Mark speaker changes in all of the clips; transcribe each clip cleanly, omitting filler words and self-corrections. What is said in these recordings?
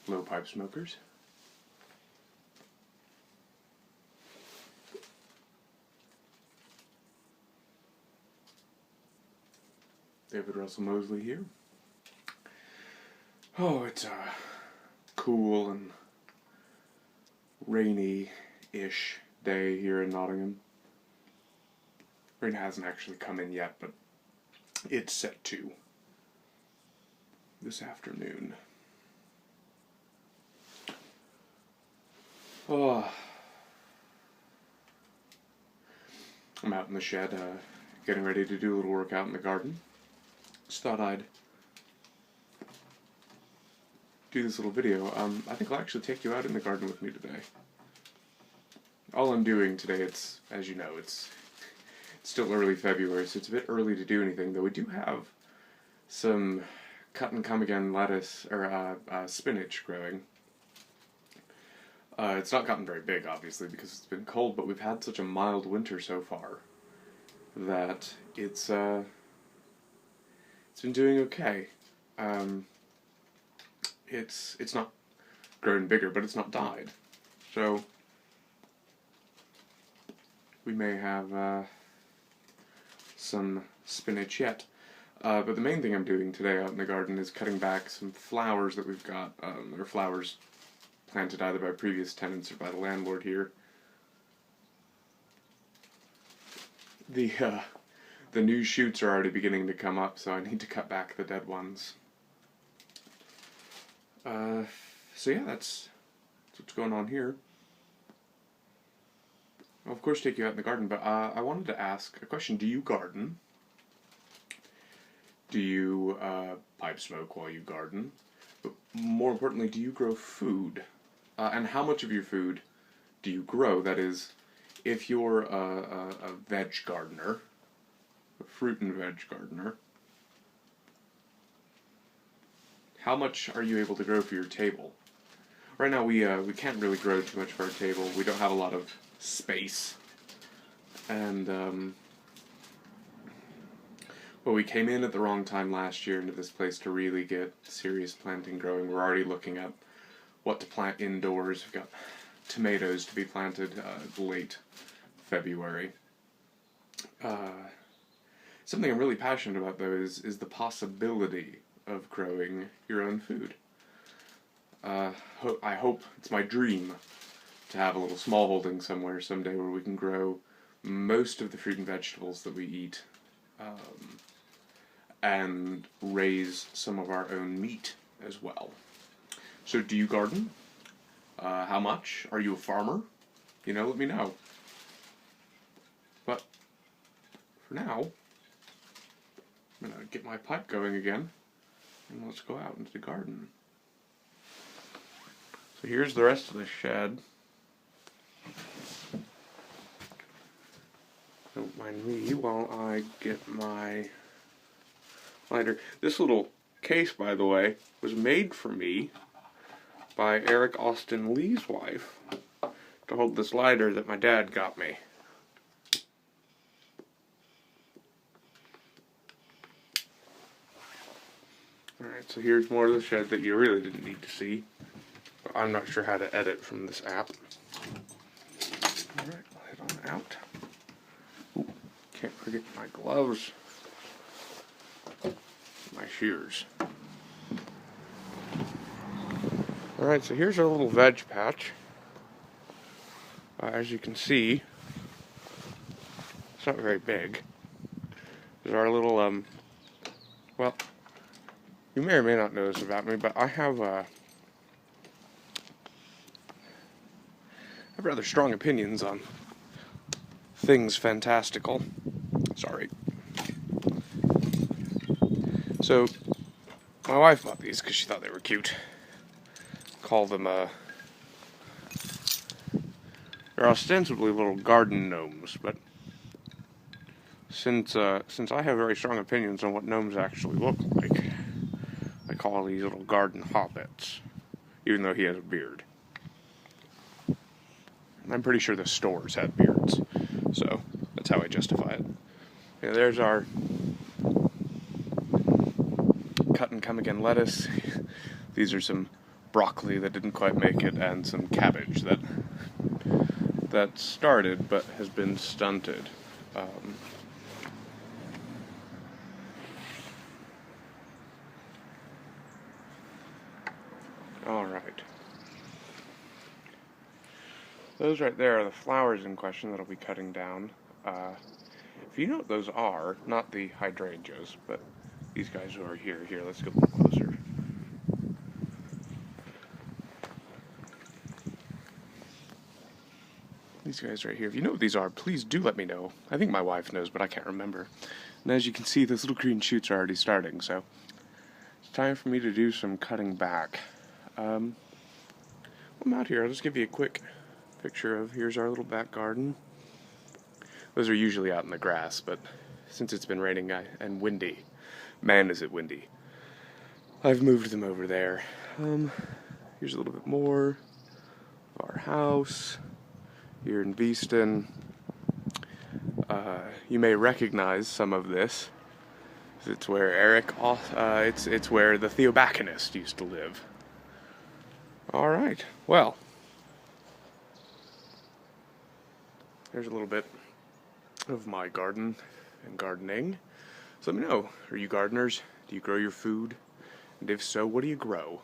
Speaker 1: low pipe smokers. David Russell Mosley here. Oh, it's a cool and rainy-ish day here in Nottingham. Rain hasn't actually come in yet, but it's set to this afternoon. Oh, I'm out in the shed, getting ready to do a little workout in the garden. Just thought I'd do this little video. I think I'll actually take you out in the garden with me today. All I'm doing today, as you know, it's still early February, so it's a bit early to do anything, though we do have some cut and come again lettuce, or spinach growing. It's not gotten very big, obviously, because it's been cold, but we've had such a mild winter so far that it's been doing okay. It's not grown bigger, but it's not died. So we may have some spinach yet. But the main thing I'm doing today out in the garden is cutting back some flowers that we've got, or flowers planted either by previous tenants or by the landlord here. The new shoots are already beginning to come up, so I need to cut back the dead ones. So yeah, that's what's going on here. I'll of course take you out in the garden, but I wanted to ask a question. Do you garden? Do you pipe smoke while you garden? But more importantly, do you grow food? And how much of your food do you grow? That is, if you're a veg gardener, a fruit and veg gardener, how much are you able to grow for your table? Right now we can't really grow too much for our table. We don't have a lot of space. And well, we came in at the wrong time last year into this place to really get serious planting growing. We're already looking at what to plant indoors. We've got tomatoes to be planted late February. Something I'm really passionate about, though, is the possibility of growing your own food. I hope, it's my dream to have a little small holding somewhere someday where we can grow most of the fruit and vegetables that we eat, and raise some of our own meat as well. So do you garden? How much? Are you a farmer? You know, let me know. But for now, I'm going to get my pipe going again, and let's go out into the garden. So here's the rest of the shed. Don't mind me while I get my lighter. This little case, by the way, was made for me by Eric Austin Lee's wife to hold this lighter that my dad got me. Alright, so here's more of the shed that you really didn't need to see. But I'm not sure how to edit from this app. Alright, I'll head on out. Ooh, can't forget my gloves. My shears. Alright, so here's our little veg patch. As you can see, it's not very big. There's our little, well, you may or may not know this about me, but I have rather strong opinions on things fantastical. Sorry. So, my wife bought these because she thought they were cute. Call them, they're ostensibly little garden gnomes, but since I have very strong opinions on what gnomes actually look like, I call these little garden hobbits, even though he has a beard. I'm pretty sure the stores had beards, so that's how I justify it. Yeah, there's our cut and come again lettuce. These are some broccoli that didn't quite make it, and some cabbage that started but has been stunted. Alright. Those right there are the flowers in question that I'll be cutting down. If you know what those are, not the hydrangeas, but these guys who are here. Here, let's get a little closer. These guys right here. If you know what these are, please do let me know. I think my wife knows, but I can't remember. And as you can see, those little green shoots are already starting, so it's time for me to do some cutting back. I'm out here. I'll just give you a quick picture of, here's our little back garden. Those are usually out in the grass, but since it's been raining and windy, man is it windy, I've moved them over there. Here's a little bit more of our house here in Beeston. You may recognize some of this. It's where Eric, it's where the Theobacchonist used to live. Alright, well, there's a little bit of my garden and gardening. So let me know, are you gardeners? Do you grow your food? And if so, what do you grow?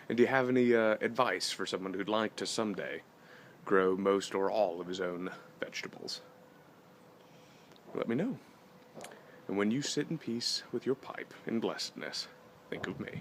Speaker 1: And do you have any advice for someone who'd like to someday grow most or all of his own vegetables? Let me know. And when you sit in peace with your pipe in blessedness, think of me.